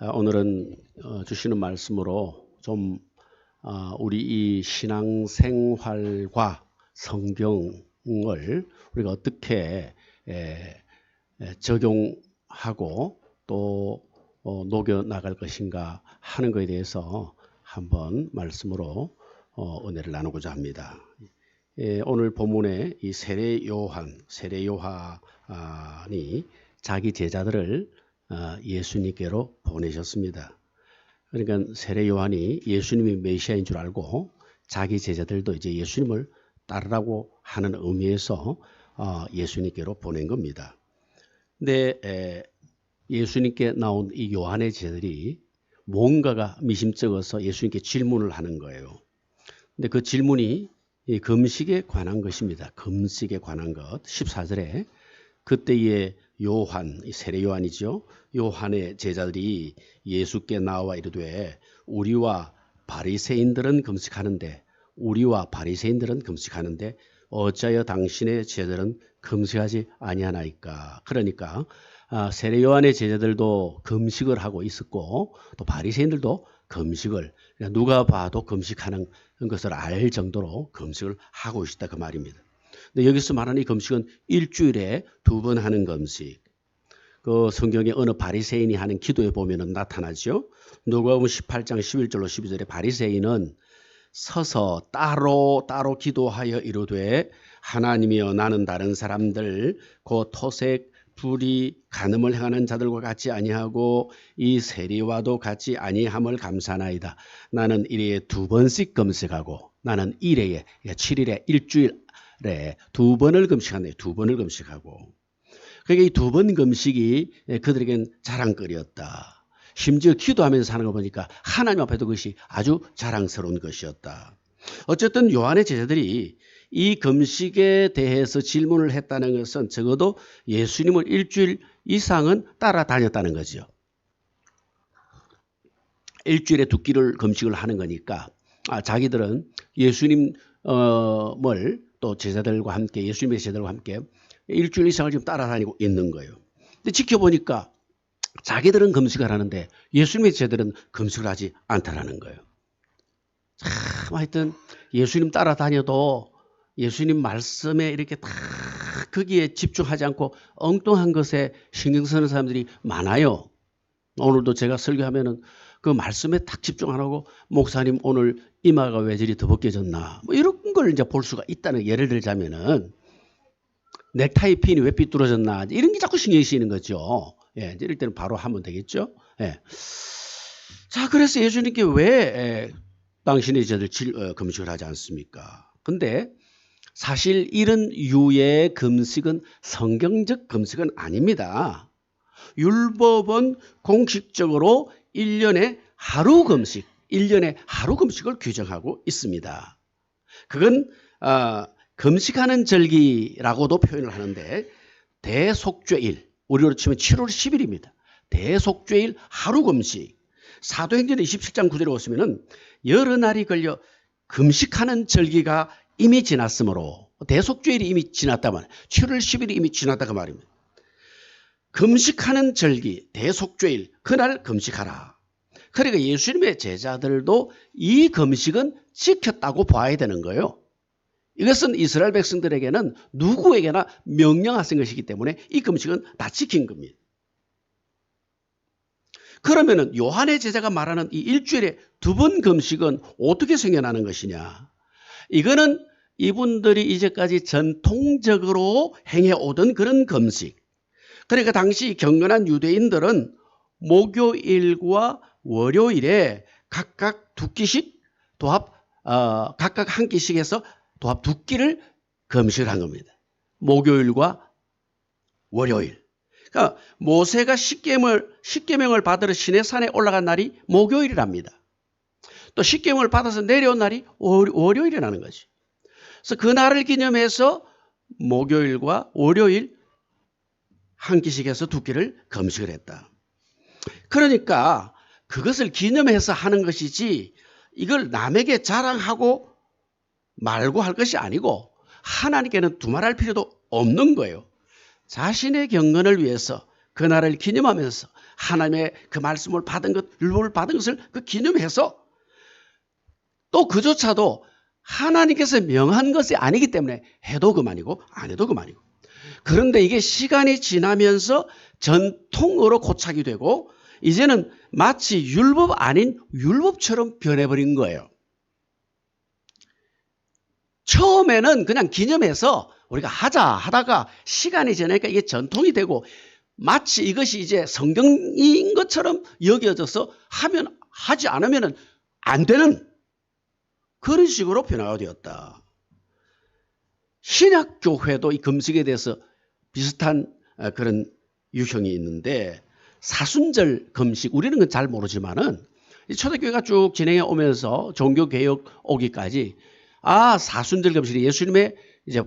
오늘은 주시는 말씀으로 좀 우리 이 신앙생활과 성경을 우리가 어떻게 적용하고 또 녹여 나갈 것인가 하는 것에 대해서 한번 말씀으로 은혜를 나누고자 합니다. 오늘 본문에 이 세례 요한이 자기 제자들을 예수님께로 보내셨습니다. 그러니까 세례 요한이 예수님이 메시아인 줄 알고 자기 제자들도 이제 예수님을 따르라고 하는 의미에서 예수님께로 보낸 겁니다. 근데 예수님께 나온 이 요한의 제자들이 뭔가가 미심쩍어서 예수님께 질문을 하는 거예요. 근데 그 질문이 이 금식에 관한 것입니다. 금식에 관한 것. 14절에 그때의 요한, 세례 요한이죠. 요한의 제자들이 예수께 나와 이르되 우리와 바리새인들은 금식하는데 어찌하여 당신의 제자들은 금식하지 아니하나이까. 그러니까 세례 요한의 제자들도 금식을 하고 있었고 또 바리새인들도 금식을 누가 봐도 금식하는 것을 알 정도로 금식을 하고 있다 그 말입니다. 근데 여기서 말하는 이 금식은 일주일에 2번 하는 금식. 그 성경에 어느 바리새인이 하는 기도에 보면은 나타나죠. 누가복음 18장 11절로 12절에 바리새인은 서서 따로 기도하여 이르되 하나님이여 나는 다른 사람들 곧 토색 불의 간음을 행하는 자들과 같이 아니하고 이 세리와도 같이 아니함을 감사하나이다. 나는 일회에 2번씩 금식하고 나는 7일에 일주일에 2번을 금식하네. 2번을 금식하고. 그러니까 이 2번 금식이 그들에겐 자랑거리였다. 심지어 기도하면서 하는 거 보니까 하나님 앞에도 그것이 아주 자랑스러운 것이었다. 어쨌든 요한의 제자들이 이 금식에 대해서 질문을 했다는 것은 적어도 예수님을 일주일 이상은 따라다녔다는 거죠. 일주일에 2끼를 금식을 하는 거니까 자기들은 예수님을 또 제자들과 함께 예수님의 제자들과 함께 일주일 이상을 지금 따라다니고 있는 거예요. 근데 지켜보니까 자기들은 금식을 하는데 예수님의 제자들은 금식을 하지 않다라는 거예요. 참 하여튼 예수님 따라다녀도 예수님 말씀에 이렇게 다 거기에 집중하지 않고 엉뚱한 것에 신경 쓰는 사람들이 많아요. 오늘도 제가 설교하면은 그 말씀에 딱 집중 안 하고 목사님 오늘 이마가 왜 저리 더 벗겨졌나 뭐 이런 걸 이제 볼 수가 있다는 예를 들자면은 넥타이 핀이 왜 삐뚤어졌나 이런 게 자꾸 신경이 쓰이는 거죠. 예, 이럴 때는 바로 하면 되겠죠. 예. 자, 그래서 예수님께 왜 당신의 제자들 금식을 하지 않습니까? 근데 사실 이런 유의 금식은 성경적 금식은 아닙니다. 율법은 공식적으로 1년에 하루 금식을 규정하고 있습니다. 그건 금식하는 절기라고도 표현을 하는데 대속죄일, 우리로 치면 7월 10일입니다. 대속죄일 하루 금식. 사도행전 27장 9절에 보시면은 여러 날이 걸려 금식하는 절기가 이미 지났으므로 대속죄일이 이미 지났다면 7월 10일이 이미 지났다 그 말입니다. 금식하는 절기, 대속죄일, 그날 금식하라. 그러니까 예수님의 제자들도 이 금식은 지켰다고 봐야 되는 거예요. 이것은 이스라엘 백성들에게는 누구에게나 명령하신 것이기 때문에 이 금식은 다 지킨 겁니다. 그러면은 요한의 제자가 말하는 이 일주일에 2번 금식은 어떻게 생겨나는 것이냐? 이거는 이분들이 이제까지 전통적으로 행해오던 그런 금식. 그러니까 당시 경건한 유대인들은 목요일과 월요일에 각각 2끼씩 각각 한 끼씩 해서 도합 2끼를 금식을 한 겁니다. 목요일과 월요일. 그러니까 모세가 십계명을 받으러 시내산에 올라간 날이 목요일이랍니다. 또 십계명을 받아서 내려온 날이 월요일이라는 거지. 그래서 그 날을 기념해서 목요일과 월요일 한 끼씩 해서 2끼를 금식을 했다. 그러니까 그것을 기념해서 하는 것이지 이걸 남에게 자랑하고 말고 할 것이 아니고 하나님께는 두말할 필요도 없는 거예요. 자신의 경건을 위해서 그날을 기념하면서 하나님의 그 말씀을 받은 것, 율법을 받은 것을 그 기념해서 또 그조차도 하나님께서 명한 것이 아니기 때문에 해도 그만이고 안 해도 그만이고. 그런데 이게 시간이 지나면서 전통으로 고착이 되고 이제는 마치 율법 아닌 율법처럼 변해버린 거예요. 처음에는 그냥 기념해서 우리가 하다가 시간이 지나니까 이게 전통이 되고 마치 이것이 이제 성경인 것처럼 여겨져서 하지 않으면 안 되는 그런 식으로 변화가 되었다. 신약교회도 이 금식에 대해서 비슷한 그런 유형이 있는데 사순절 금식, 우리는 그건 잘 모르지만은 초대교회가 쭉 진행해 오면서 종교개혁 오기까지 사순절 금식이 예수님의 이제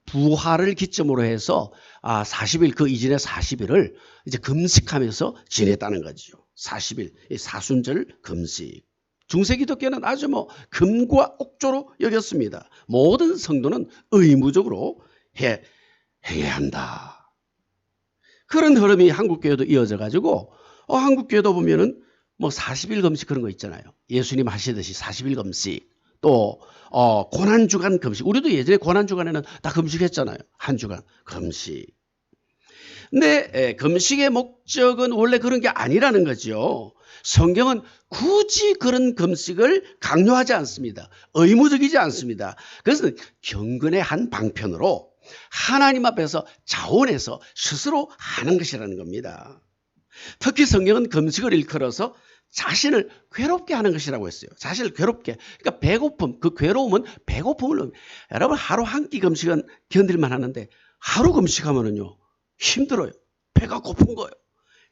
부활을 기점으로 해서 40일 그 이전의 40일을 이제 금식하면서 지냈다는 거죠. 40일 사순절 금식. 중세기독교는 아주 금과 옥조로 여겼습니다. 모든 성도는 의무적으로 행해야 한다. 그런 흐름이 한국교회도 이어져 가지고 한국교회도 보면은 40일 금식 그런 거 있잖아요. 예수님 하시듯이 40일 금식. 또 고난주간 금식. 우리도 예전에 고난주간에는 다 금식했잖아요. 한 주간 금식. 근데 금식의 목적은 원래 그런 게 아니라는 거죠. 성경은 굳이 그런 금식을 강요하지 않습니다. 의무적이지 않습니다. 그래서 경건의 한 방편으로 하나님 앞에서 자원해서 스스로 하는 것이라는 겁니다. 특히 성경은 금식을 일컬어서 자신을 괴롭게 하는 것이라고 했어요. 자신을 괴롭게. 그러니까 배고픔, 그 괴로움은 배고픔을. 여러분 하루 한 끼 금식은 견딜만 하는데 하루 금식하면은요 힘들어요. 배가 고픈 거예요.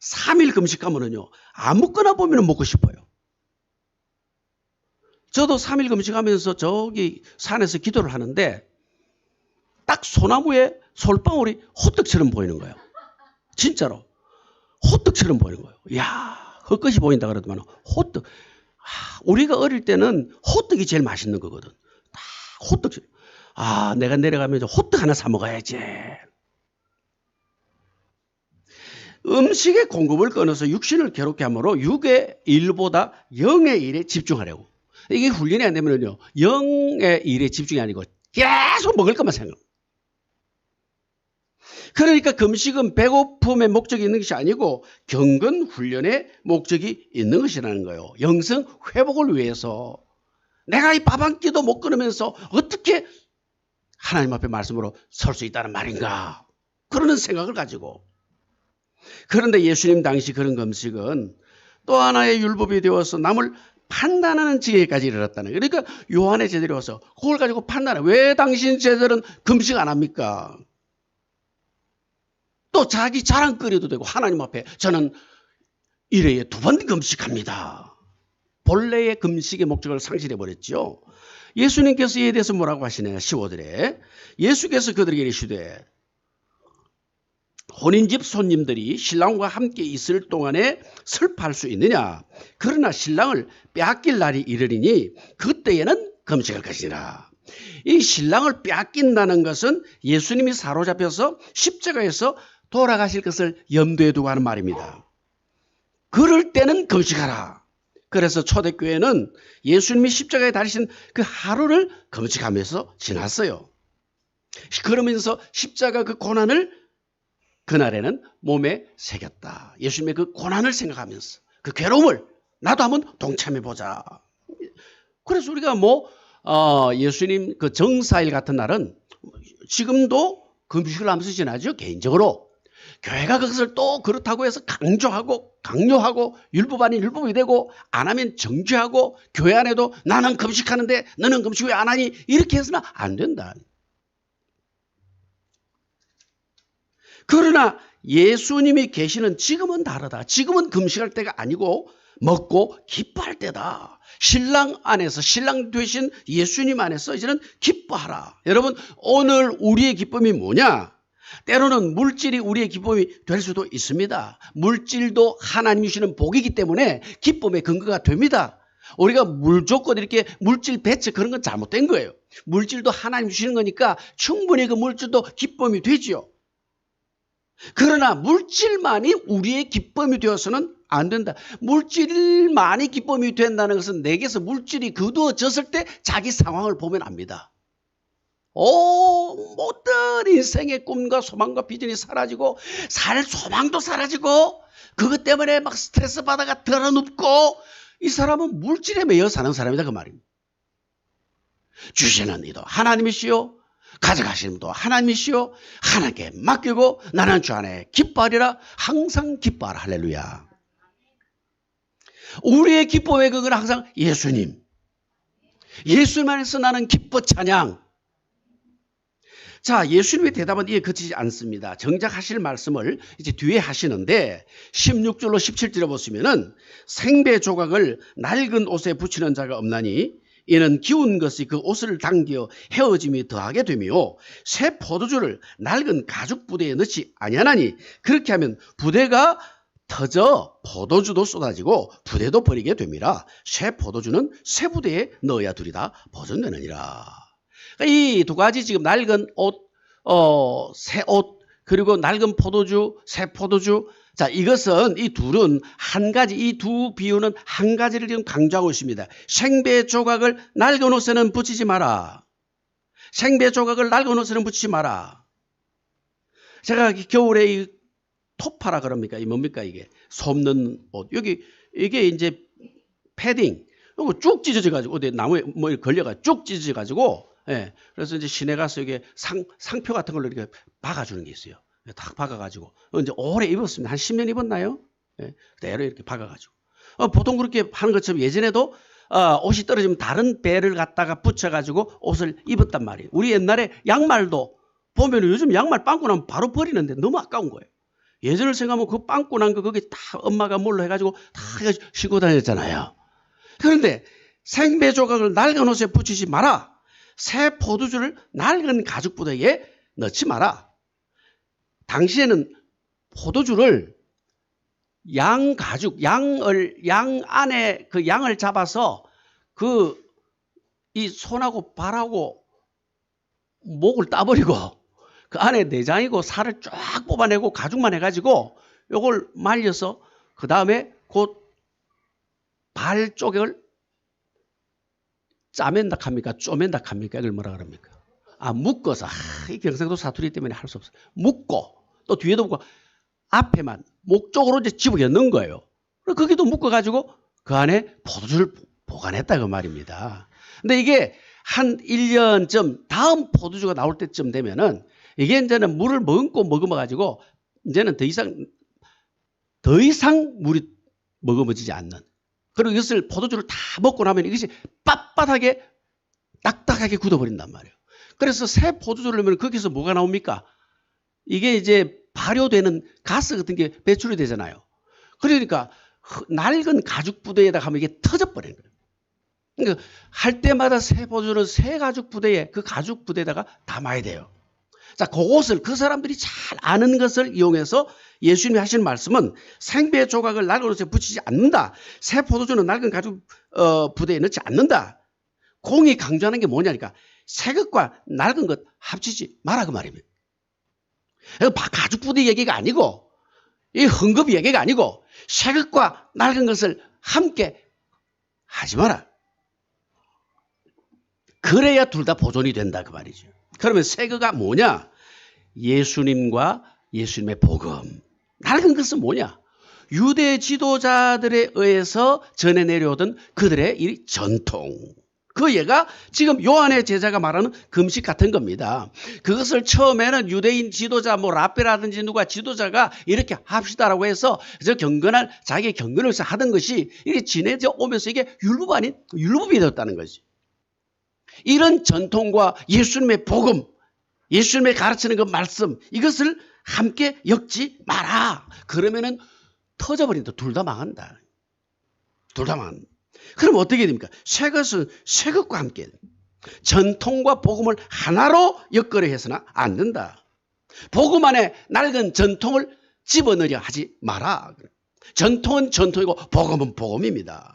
3일 금식하면은요 아무거나 보면 먹고 싶어요. 저도 3일 금식하면서 저기 산에서 기도를 하는데 딱 소나무에 솔방울이 호떡처럼 보이는 거예요. 진짜로 호떡처럼 보이는 거예요. 이야, 헛것이 보인다 그러더만 호떡. 우리가 어릴 때는 호떡이 제일 맛있는 거거든. 다 호떡처럼. 내가 내려가면서 호떡 하나 사 먹어야지. 음식의 공급을 끊어서 육신을 괴롭게 함으로 6의 일보다 0의 일에 집중하려고. 이게 훈련이 안 되면요 0의 일에 집중이 아니고 계속 먹을 것만 생각. 그러니까 금식은 배고픔의 목적이 있는 것이 아니고 경건 훈련의 목적이 있는 것이라는 거예요. 영성 회복을 위해서. 내가 이 밥 한 끼도 못 끊으면서 어떻게 하나님 앞에 말씀으로 설 수 있다는 말인가. 그러는 생각을 가지고. 그런데 예수님 당시 그런 금식은 또 하나의 율법이 되어서 남을 판단하는 지경까지 이르렀다는 거예요. 그러니까 요한의 제자들이 와서 그걸 가지고 판단해. 왜 당신 제자들은 금식 안 합니까? 또 자기 자랑거리도 되고 하나님 앞에 저는 1회에 2번 금식합니다. 본래의 금식의 목적을 상실해버렸죠. 예수님께서 이에 대해서 뭐라고 하시냐 15절에 예수께서 그들에게 이르시되 혼인집 손님들이 신랑과 함께 있을 동안에 슬퍼할 수 있느냐. 그러나 신랑을 빼앗길 날이 이르리니 그때에는 금식할 것이라. 이 신랑을 빼앗긴다는 것은 예수님이 사로잡혀서 십자가에서 돌아가실 것을 염두에 두고 하는 말입니다. 그럴 때는 금식하라. 그래서 초대교회는 예수님이 십자가에 달리신 그 하루를 금식하면서 지났어요. 그러면서 십자가 그 고난을 그날에는 몸에 새겼다. 예수님의 그 고난을 생각하면서 그 괴로움을 나도 한번 동참해보자. 그래서 우리가 예수님 그 정사일 같은 날은 지금도 금식을 하면서 지나죠. 개인적으로. 교회가 그것을 또 그렇다고 해서 강요하고 율법 아닌 율법이 되고 안 하면 정죄하고 교회 안에도 나는 금식하는데 너는 금식 왜 안 하니? 이렇게 해서는 안 된다. 그러나 예수님이 계시는 지금은 다르다. 지금은 금식할 때가 아니고 먹고 기뻐할 때다. 신랑 안에서 신랑 되신 예수님 안에서 이제는 기뻐하라. 여러분 오늘 우리의 기쁨이 뭐냐? 때로는 물질이 우리의 기쁨이 될 수도 있습니다. 물질도 하나님 주시는 복이기 때문에 기쁨의 근거가 됩니다. 우리가 무조건 이렇게 물질 배치 그런 건 잘못된 거예요. 물질도 하나님 주시는 거니까 충분히 그 물질도 기쁨이 되지요. 그러나 물질만이 우리의 기쁨이 되어서는 안 된다. 물질만이 기쁨이 된다는 것은 내게서 물질이 거두어졌을 때 자기 상황을 보면 압니다. 모든 인생의 꿈과 소망과 비전이 사라지고 살 소망도 사라지고 그것 때문에 막 스트레스 받아가 드러눕고 이 사람은 물질에 매여 사는 사람이다 그 말입니다. 주시는 이도 하나님이시요 가져가시는 분도 하나님이시요 하나님께 맡기고 나는 주 안에 기뻐하리라. 항상 기뻐하라. 할렐루야. 우리의 기쁨의 그건 항상 예수님. 예수님 안에서 나는 기뻐 찬양. 자, 예수님의 대답은 이에 그치지 않습니다. 정작 하실 말씀을 이제 뒤에 하시는데 16절로 17절에 보시면은 생배 조각을 낡은 옷에 붙이는 자가 없나니 이는 기운 것이 그 옷을 당겨 헤어짐이 더하게 되며 새 포도주를 낡은 가죽 부대에 넣지 아니하나니 그렇게 하면 부대가 터져 포도주도 쏟아지고 부대도 버리게 됨이라. 새 포도주는 새 부대에 넣어야 둘이 다 보존되느니라. 이 두 가지 지금 낡은 옷, 새 옷, 그리고 낡은 포도주, 새 포도주. 자, 이것은 이 둘은 한 가지, 이 두 비유는 한 가지를 지금 강조하고 있습니다. 생배 조각을 낡은 옷에는 붙이지 마라. 생배 조각을 낡은 옷에는 붙이지 마라. 제가 겨울에 이 토파라 그럽니까? 이 뭡니까 이게? 솜는 옷. 여기 이게 이제 패딩. 이거 쭉 찢어져가지고 어디 나무에 뭐 걸려가 쭉 찢어져가지고. 예. 그래서 이제 시내 가서 이게 상표 같은 걸로 이렇게 박아주는 게 있어요. 탁 박아가지고 이제 오래 입었습니다. 한 10년 입었나요? 예, 그대로 이렇게 박아가지고 보통 그렇게 하는 것처럼 예전에도 옷이 떨어지면 다른 배를 갖다가 붙여가지고 옷을 입었단 말이에요. 우리 옛날에 양말도 보면 요즘 양말 빵꾸 나면 바로 버리는데 너무 아까운 거예요. 예전을 생각하면 그 빵꾸 난 거 거기 다 엄마가 뭘로 해가지고 다 신고 다녔잖아요. 그런데 생배 조각을 낡은 옷에 붙이지 마라. 새 포도주를 낡은 가죽 부대에 넣지 마라. 당시에는 포도주를 양 안에 그 양을 잡아서 이 손하고 발하고 목을 따버리고 그 안에 내장이고 살을 쫙 뽑아내고 가죽만 해가지고 요걸 말려서 그 다음에 곧 발 쪽을 짜맨다 합니까? 쪼맨다 합니까? 이걸 뭐라 그럽니까? 묶어서. 이 경상도 사투리 때문에 할 수 없어. 묶고 또 뒤에도 묶고 앞에만 목 쪽으로 이제 집어겨 넣은 거예요. 거기도 묶어가지고 그 안에 포도주를 보관했다 그 말입니다. 근데 이게 한 1년쯤 다음 포도주가 나올 때쯤 되면은 이게 이제는 물을 머금고 머금어가지고 이제는 더 이상 물이 머금어지지 않는. 그리고 이것을 포도주를 다 먹고 나면 이것이 빳빳하게 딱딱하게 굳어버린단 말이에요. 그래서 새 포도주를 넣으면 거기서 뭐가 나옵니까? 이게 이제 발효되는 가스 같은 게 배출이 되잖아요. 그러니까 낡은 가죽 부대에다 하면 이게 터져버리는 거예요. 그러니까 할 때마다 새 포도주는 새 가죽 부대에 그 가죽 부대에다가 담아야 돼요. 자, 그것을 그 사람들이 잘 아는 것을 이용해서 예수님이 하시는 말씀은 생배 조각을 낡은 옷에 붙이지 않는다. 새 포도주는 낡은 가죽 부대에 넣지 않는다. 공이 강조하는 게 뭐냐니까 새 것과 낡은 것 합치지 마라 그 말입니다. 가죽 부대 얘기가 아니고 이 헌금 얘기가 아니고 새 것과 낡은 것을 함께 하지 마라. 그래야 둘 다 보존이 된다 그 말이죠. 그러면 새 것가 뭐냐? 예수님과 예수님의 복음. 낡은 것은 뭐냐? 유대 지도자들에 의해서 전해 내려오던 그들의 이 전통. 그 얘가 지금 요한의 제자가 말하는 금식 같은 겁니다. 그것을 처음에는 유대인 지도자 라베라든지 누가 지도자가 이렇게 합시다라고 해서 자기의 경건을 위해서 하던 것이 이게 지내져 오면서 이게 율법이 되었다는 거지. 이런 전통과 예수님의 복음, 예수님의 가르치는 그 말씀 이것을 함께 엮지 마라. 그러면은 터져버린다. 둘 다 망한다. 둘 다 망한다. 그럼 어떻게 됩니까? 새 것은 새 것과 함께 전통과 복음을 하나로 엮으려 해서는 안 된다. 복음 안에 낡은 전통을 집어넣으려 하지 마라. 전통은 전통이고 복음은 복음입니다.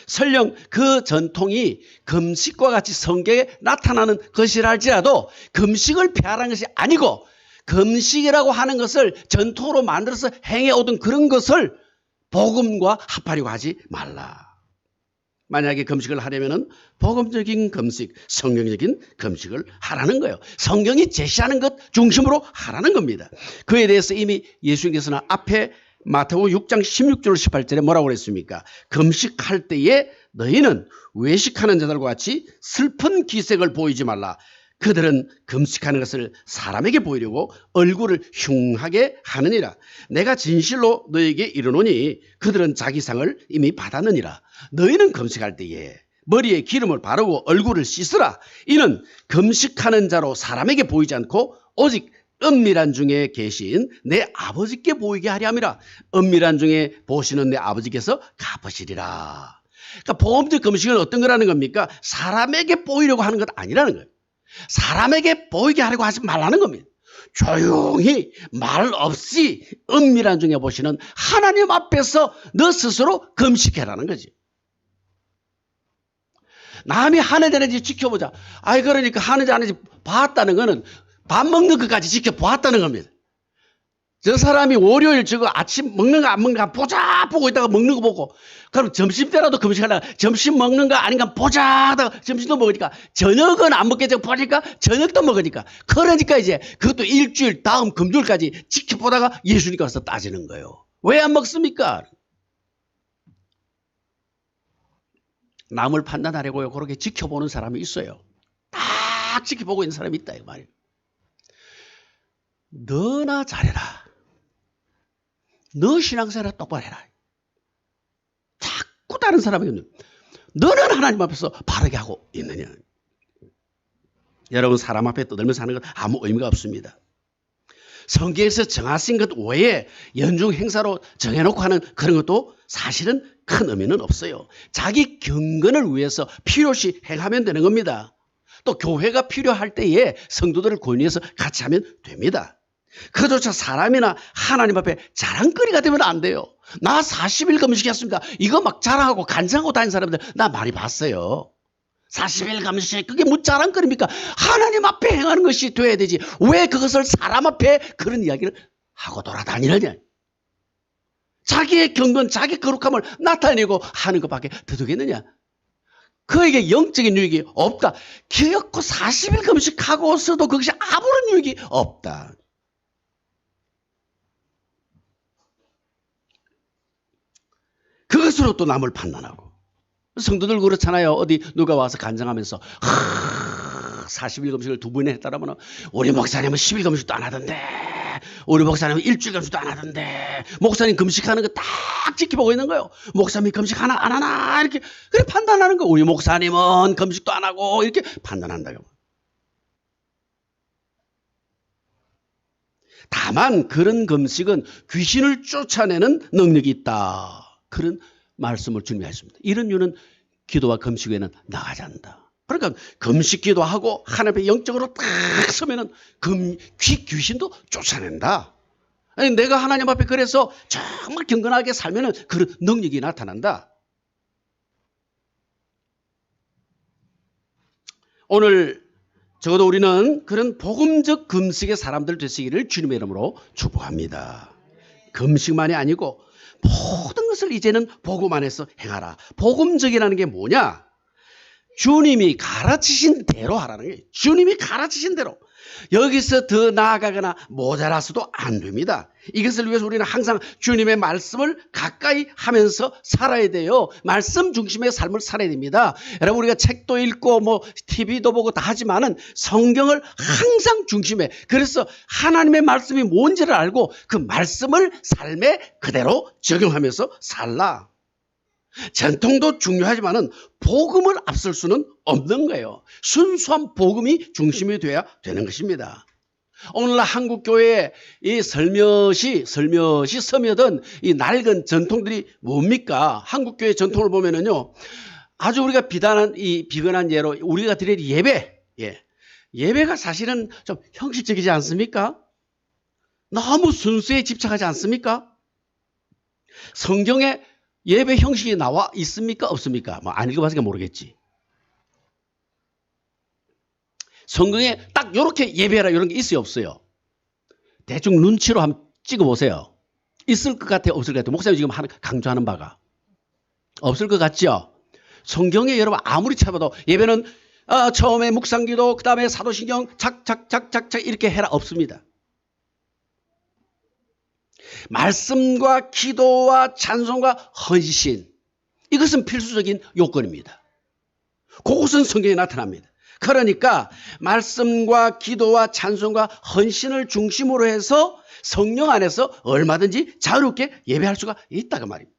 설령 그 전통이 금식과 같이 성경에 나타나는 것이라 할지라도 금식을 폐하라는 것이 아니고 금식이라고 하는 것을 전통으로 만들어서 행해오던 그런 것을 복음과 합하려고 하지 말라. 만약에 금식을 하려면 복음적인 금식, 성경적인 금식을 하라는 거예요. 성경이 제시하는 것 중심으로 하라는 겁니다. 그에 대해서 이미 예수님께서는 앞에 마태복음 6장 16절 18절에 뭐라고 그랬습니까? 금식할 때에 너희는 외식하는 자들과 같이 슬픈 기색을 보이지 말라. 그들은 금식하는 것을 사람에게 보이려고 얼굴을 흉하게 하느니라. 내가 진실로 너에게 이르노니 그들은 자기 상을 이미 받았느니라. 너희는 금식할 때에 머리에 기름을 바르고 얼굴을 씻으라. 이는 금식하는 자로 사람에게 보이지 않고 오직 은밀한 중에 계신 내 아버지께 보이게 하려 함이라. 은밀한 중에 보시는 내 아버지께서 갚으시리라. 그러니까 복음적 금식은 어떤 거라는 겁니까? 사람에게 보이려고 하는 것 아니라는 거예요. 사람에게 보이게 하려고 하지 말라는 겁니다. 조용히 말 없이 은밀한 중에 보시는 하나님 앞에서 너 스스로 금식해라는 거지. 남이 하는지 안 하는지 지켜보자. 아이 그러니까 하는지 안 하는지 봤다는 거는 밥 먹는 것까지 지켜보았다는 겁니다. 저 사람이 월요일 저거 아침 먹는 거 안 먹는 거 보자 보고 있다가 먹는 거 보고 그럼 점심 때라도 금식하다가 점심 먹는 거 아닌가 보자 하다가 점심도 먹으니까 저녁은 안 먹겠죠. 보니까 저녁도 먹으니까 그러니까 이제 그것도 일주일 다음 금요일까지 지켜보다가 예수님께 와서 따지는 거예요. 왜 안 먹습니까? 남을 판단하려고요. 그렇게 지켜보는 사람이 있어요. 딱 지켜보고 있는 사람이 있다 이 말이에요. 너나 잘해라. 너 신앙생활 똑바로 해라. 자꾸 다른 사람에게 너는 하나님 앞에서 바르게 하고 있느냐. 여러분 사람 앞에 떠들면서 하는 건 아무 의미가 없습니다. 성경에서 정하신 것 외에 연중 행사로 정해놓고 하는 그런 것도 사실은 큰 의미는 없어요. 자기 경건을 위해서 필요시 행하면 되는 겁니다. 또 교회가 필요할 때에 성도들을 권유해서 같이 하면 됩니다. 그조차 사람이나 하나님 앞에 자랑거리가 되면 안 돼요. 나 40일 금식했습니다. 이거 막 자랑하고 간증하고 다니는 사람들 나 많이 봤어요. 40일 금식 그게 뭐 자랑거리입니까? 하나님 앞에 행하는 것이 돼야 되지. 왜 그것을 사람 앞에 그런 이야기를 하고 돌아다니느냐. 자기의 경건 자기 거룩함을 나타내고 하는 것밖에 더 되겠느냐. 그에게 영적인 유익이 없다. 기어코 40일 금식하고서도 그것이 아무런 유익이 없다. 그것으로 또 남을 판단하고. 성도들 그렇잖아요. 어디 누가 와서 간증하면서 40일 금식을 2번이나 했다라면 우리 목사님은 10일 금식도 안 하던데 우리 목사님은 일주일 금식도 안 하던데 목사님 금식하는 거 딱 지켜보고 있는 거예요. 목사님 금식 하나 안 하나 이렇게 그래 판단하는 거. 우리 목사님은 금식도 안 하고 이렇게 판단한다고. 다만 그런 금식은 귀신을 쫓아내는 능력이 있다. 그런 말씀을 준비했습니다. 이런 이유는 기도와 금식 외에는 나가지 않는다. 그러니까 금식 기도하고 하나님 앞에 영적으로 딱 서면은 귀신도 쫓아낸다. 아니, 내가 하나님 앞에 그래서 정말 경건하게 살면은 그런 능력이 나타난다. 오늘 적어도 우리는 그런 복음적 금식의 사람들 되시기를 주님의 이름으로 축복합니다. 금식만이 아니고 모든 것을 이제는 복음 안에서 행하라. 복음적이라는 게 뭐냐? 주님이 가르치신 대로 하라는 거예요. 주님이 가르치신 대로. 여기서 더 나아가거나 모자라서도 안 됩니다. 이것을 위해서 우리는 항상 주님의 말씀을 가까이 하면서 살아야 돼요. 말씀 중심의 삶을 살아야 됩니다. 여러분 우리가 책도 읽고 뭐 TV도 보고 다 하지만은 성경을 항상 중심에 그래서 하나님의 말씀이 뭔지를 알고 그 말씀을 삶에 그대로 적용하면서 살라. 전통도 중요하지만은 복음을 앞설 수는 없는 거예요. 순수한 복음이 중심이 돼야 되는 것입니다. 오늘날 한국 교회에 이 설며시 서며든 이 낡은 전통들이 뭡니까? 한국 교회 전통을 보면은요, 아주 우리가 비근한 예로 우리가 드릴 예배, 예배가 사실은 좀 형식적이지 않습니까? 너무 순수에 집착하지 않습니까? 성경에 예배 형식이 나와 있습니까? 없습니까? 뭐 안 읽어봤으니까 모르겠지. 성경에 딱 이렇게 예배하라 이런 게 있어요? 없어요? 대충 눈치로 한번 찍어보세요. 있을 것 같아요? 없을 것 같아요? 목사님 지금 강조하는 바가. 없을 것 같죠? 성경에 여러분 아무리 찾아봐도 예배는 처음에 묵상기도 그 다음에 사도신경 착착착착착 이렇게 해라 없습니다. 말씀과 기도와 찬송과 헌신 이것은 필수적인 요건입니다. 그것은 성경에 나타납니다. 그러니까 말씀과 기도와 찬송과 헌신을 중심으로 해서 성령 안에서 얼마든지 자유롭게 예배할 수가 있다고 말입니다.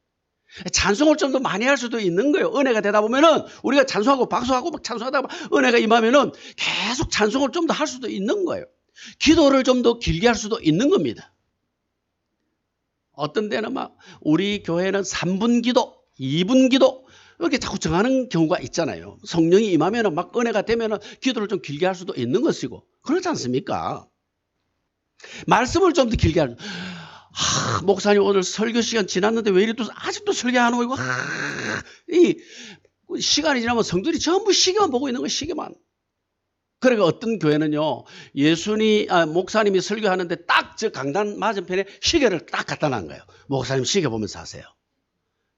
찬송을 좀 더 많이 할 수도 있는 거예요. 은혜가 되다 보면은 우리가 찬송하고 박수하고 막 찬송하다가 은혜가 임하면은 계속 찬송을 좀 더 할 수도 있는 거예요. 기도를 좀 더 길게 할 수도 있는 겁니다. 어떤 데는 막 우리 교회는 3분 기도, 2분 기도 이렇게 자꾸 정하는 경우가 있잖아요. 성령이 임하면은 막 은혜가 되면은 기도를 좀 길게 할 수도 있는 것이고 그렇지 않습니까? 말씀을 좀 더 길게 할 목사님 오늘 설교 시간 지났는데 왜 이리 또 아직도 설교하는 거고 이 시간이 지나면 성들이 전부 시계만 보고 있는 거예요. 시계만. 그러니까 어떤 교회는요 목사님이 설교하는데 딱 저 강단 맞은편에 시계를 딱 갖다 놔는 거예요. 목사님 시계 보면서 하세요.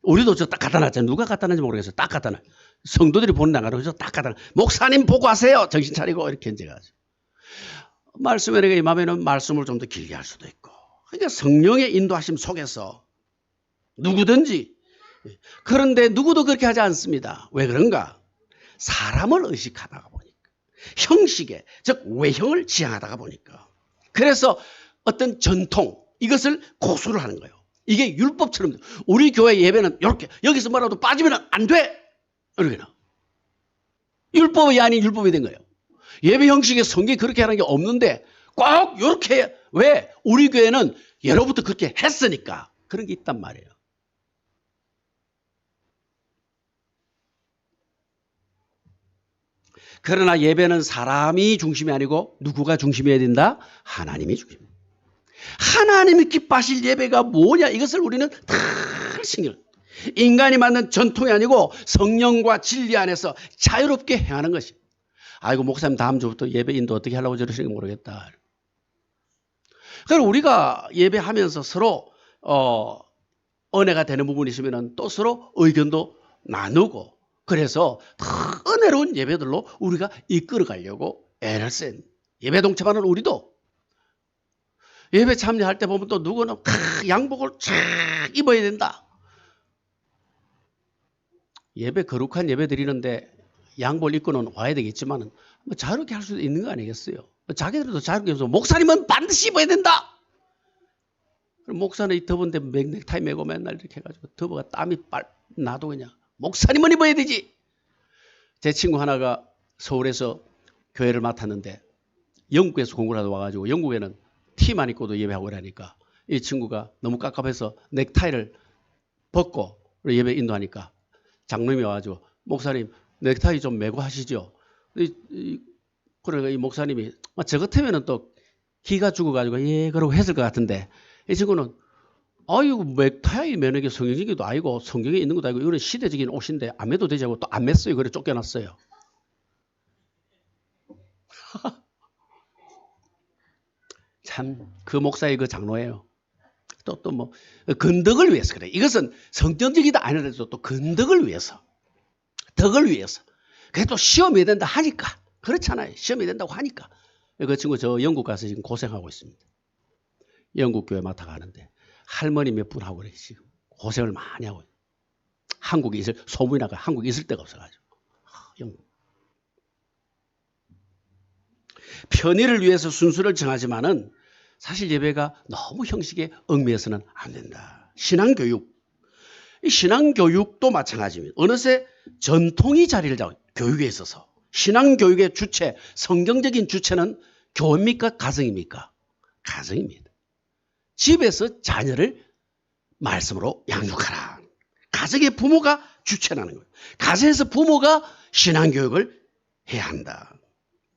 우리도 저 딱 갖다 놨잖아요. 누가 갖다 놨는지 모르겠어요. 딱 갖다 놔요. 성도들이 보는 데 안 가고 딱 갖다 놔요. 목사님 보고 하세요. 정신 차리고 이렇게 이제 가죠. 말씀에 내가 임하면은 말씀을 좀 더 길게 할 수도 있고. 그러니까 성령의 인도하심 속에서 누구든지 그런데 누구도 그렇게 하지 않습니다. 왜 그런가? 사람을 의식하다가 보니까 형식에 즉 외형을 지향하다가 보니까 그래서 어떤 전통 이것을 고수를 하는 거예요. 이게 율법처럼 우리 교회 예배는 이렇게 여기서 뭐라도 빠지면 안 돼. 이렇게 율법이 아닌 율법이 된 거예요. 예배 형식에 성경이 그렇게 하는 게 없는데 꼭 이렇게 왜? 우리 교회는 예로부터 그렇게 했으니까 그런 게 있단 말이에요. 그러나 예배는 사람이 중심이 아니고 누구가 중심이어야 된다? 하나님이 중심. 하나님이 기뻐하실 예배가 뭐냐? 이것을 우리는 다 신경. 인간이 만든 전통이 아니고 성령과 진리 안에서 자유롭게 행하는 것이. 아이고 목사님 다음 주부터 예배 인도 어떻게 하려고 저러시는지 모르겠다. 그럼 우리가 예배하면서 서로 은혜가 되는 부분이 있으면 또 서로 의견도 나누고 그래서 더 은혜로운 예배들로 우리가 이끌어 가려고 애를 쓴 예배 동참하는 우리도 예배 참여할 때 보면 또 누구는 양복을 쫙 입어야 된다. 예배 거룩한 예배 드리는데 양복을 입고는 와야 되겠지만 자유롭게 할 수도 있는 거 아니겠어요? 자기들도 자유롭게 해서 목사님은 반드시 입어야 된다. 그럼 목사는 이 더운데 넥타이 메고 맨날 이렇게 해가지고 더워가 땀이 나도 그냥 목사님은 입어야 되지. 제 친구 하나가 서울에서 교회를 맡았는데 영국에서 공부를 하다 와가지고 영국에는 티만 입고도 예배하고 그러니까 이 친구가 너무 깝깝해서 넥타이를 벗고 예배 인도하니까 장로님이 와가지고 목사님 넥타이 좀 메고 하시죠. 그러니까 이 목사님이 저 같으면 또 기가 죽어가지고 예 그러고 했을 것 같은데 이 친구는 아이고 넥타이 매는 게 성경적이도 아니고 성경에 있는 것도 아니고 이거는 시대적인 옷인데 안 매도 되지 하고 또 안 맸어요. 그래 쫓겨났어요. 참 그 목사의 그 장로예요. 또 뭐 건덕을 위해서 그래. 이것은 성경적이다 아니라도 또 건덕을 위해서 덕을 위해서. 그래도 시험이 된다 하니까 그렇잖아요. 시험이 된다고 하니까 그 친구 저 영국 가서 지금 고생하고 있습니다. 영국 교회 맡아가는데 할머니 몇 분 하고 그래 지금 고생을 많이 하고 한국에 있을 소문이 나가 한국에 있을 데가 없어가지고 영국. 편의를 위해서 순서를 정하지만은 사실 예배가 너무 형식에 얽매여서는 안 된다. 신앙교육. 이 신앙교육도 마찬가지입니다. 어느새 전통이 자리를 잡고 교육에 있어서 신앙교육의 주체, 성경적인 주체는 교회입니까? 가정입니까? 가정입니다. 집에서 자녀를 말씀으로 양육하라. 가정의 부모가 주체라는 거예요. 가정에서 부모가 신앙교육을 해야 한다.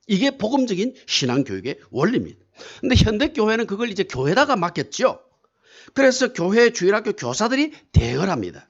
이게 복음적인 신앙교육의 원리입니다. 근데 현대교회는 그걸 이제 교회다가 맡겼죠. 그래서 교회 주일학교 교사들이 대응을 합니다.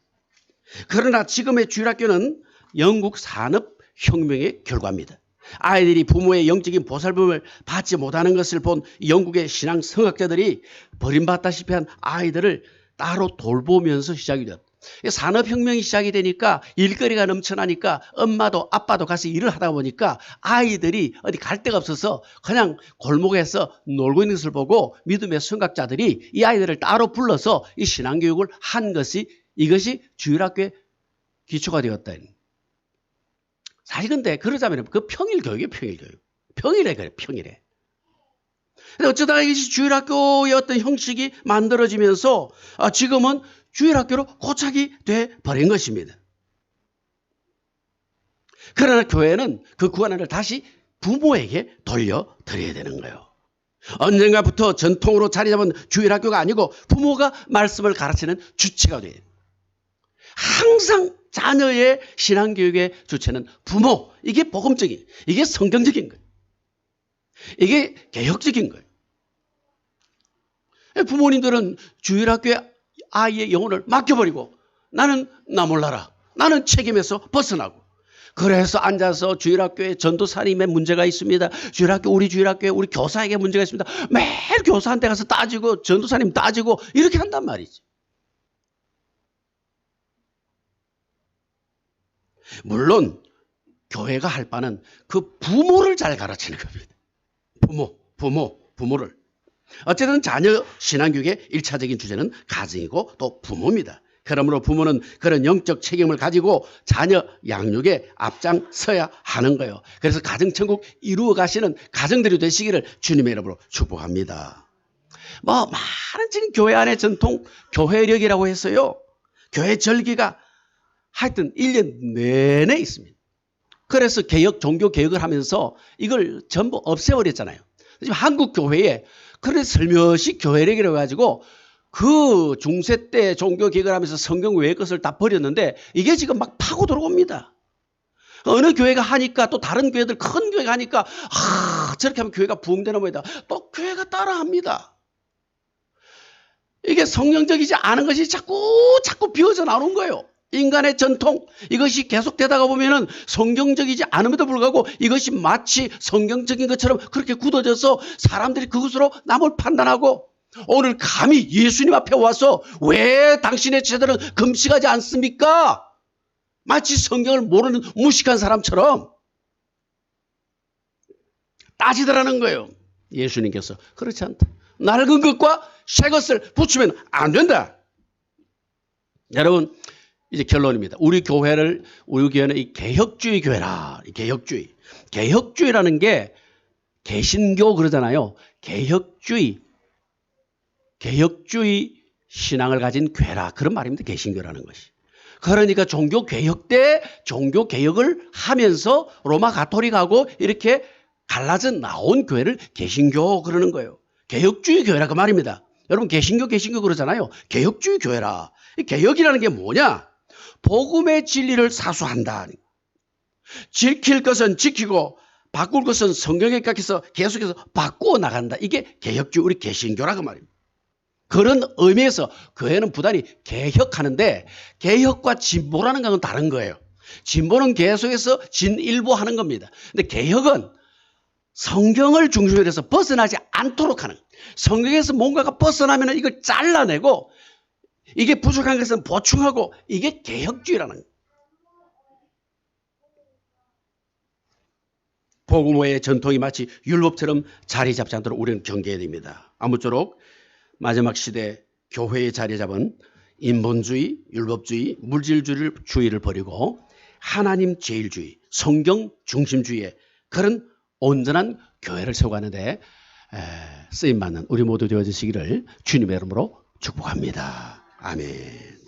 그러나 지금의 주일학교는 영국 산업혁명의 결과입니다. 아이들이 부모의 영적인 보살핌을 받지 못하는 것을 본 영국의 신앙 성학자들이 버림받다시피 한 아이들을 따로 돌보면서 시작이 됐다. 산업혁명이 시작이 되니까 일거리가 넘쳐나니까 엄마도 아빠도 가서 일을 하다 보니까 아이들이 어디 갈 데가 없어서 그냥 골목에서 놀고 있는 것을 보고 믿음의 성학자들이 이 아이들을 따로 불러서 이 신앙교육을 한 것이 이것이 주일학교의 기초가 되었다. 사실 근데 그러자면 그 평일교육이에요. 평일교육. 평일에 그래. 평일에. 근데 어쩌다가 이것이 주일학교의 어떤 형식이 만들어지면서 지금은 주일학교로 고착이 돼버린 것입니다. 그러나 교회는 그 구원을 다시 부모에게 돌려드려야 되는 거예요. 언젠가부터 전통으로 자리 잡은 주일학교가 아니고 부모가 말씀을 가르치는 주체가 돼요. 항상 자녀의 신앙교육의 주체는 부모. 이게 복음적인, 이게 성경적인 거예요. 이게 개혁적인 거예요. 부모님들은 주일학교에 아이의 영혼을 맡겨버리고 나는 나 몰라라. 나는 책임에서 벗어나고. 그래서 앉아서 주일학교에 전도사님의 문제가 있습니다. 우리 주일학교에 우리 교사에게 문제가 있습니다. 매일 교사한테 가서 따지고 전도사님 따지고 이렇게 한단 말이지. 물론 교회가 할 바는 그 부모를 잘 가르치는 겁니다. 부모를. 어쨌든 자녀 신앙교육의 1차적인 주제는 가정이고 또 부모입니다. 그러므로 부모는 그런 영적 책임을 가지고 자녀 양육에 앞장서야 하는 거예요. 그래서 가정천국 이루어 가시는 가정들이 되시기를 주님의 이름으로 축복합니다. 많은 지금 교회 안에 전통 교회력이라고 해서요. 교회 절기가 하여튼 1년 내내 있습니다. 그래서 종교 개혁을 하면서 이걸 전부 없애버렸잖아요. 지금 한국 교회에 그래 슬며시 교회력이라고 해가지고 그 중세 때 종교 개혁을 하면서 성경 외의 것을 다 버렸는데 이게 지금 막 파고 들어옵니다. 어느 교회가 하니까 또 다른 교회들 큰 교회가 하니까 저렇게 하면 교회가 부흥되나 보이다. 또 교회가 따라합니다. 이게 성경적이지 않은 것이 자꾸 비어져 나오는 거예요. 인간의 전통 이것이 계속되다가 보면은 성경적이지 않음에도 불구하고 이것이 마치 성경적인 것처럼 그렇게 굳어져서 사람들이 그것으로 남을 판단하고 오늘 감히 예수님 앞에 와서 왜 당신의 제자들은 금식하지 않습니까? 마치 성경을 모르는 무식한 사람처럼 따지더라는 거예요. 예수님께서 그렇지 않다. 낡은 것과 새 것을 붙이면 안 된다. 여러분 이제 결론입니다. 우리 교회는 이 개혁주의 교회라. 개혁주의라는 게 개신교 그러잖아요. 개혁주의 신앙을 가진 교회라. 그런 말입니다. 개신교라는 것이. 그러니까 종교 개혁 때 종교 개혁을 하면서 로마 가톨릭하고 이렇게 갈라져 나온 교회를 개신교 그러는 거예요. 개혁주의 교회라 그 말입니다. 여러분 개신교 그러잖아요. 개혁주의 교회라. 이 개혁이라는 게 뭐냐? 복음의 진리를 사수한다. 지킬 것은 지키고 바꿀 것은 성경에 각해서 계속해서 바꾸어 나간다. 이게 개혁주의 우리 개신교라 그 말입니다. 그런 의미에서 교회는 부단히 개혁하는데 개혁과 진보라는 것은 다른 거예요. 진보는 계속해서 진일보하는 겁니다. 근데 개혁은 성경을 중심으로 해서 벗어나지 않도록 하는, 성경에서 뭔가가 벗어나면 이걸 잘라내고 이게 부족한 것은 보충하고, 이게 개혁주의라는 거예요. 복음의 전통이 마치 율법처럼 자리 잡지 않도록 우리는 경계해야 됩니다. 아무쪼록 마지막 시대 교회에 자리 잡은 인본주의, 율법주의, 물질주의를 버리고 하나님 제일주의, 성경 중심주의의 그런 온전한 교회를 세워가는데 쓰임받는 우리 모두 되어지시기를 주님의 이름으로 축복합니다. 아멘.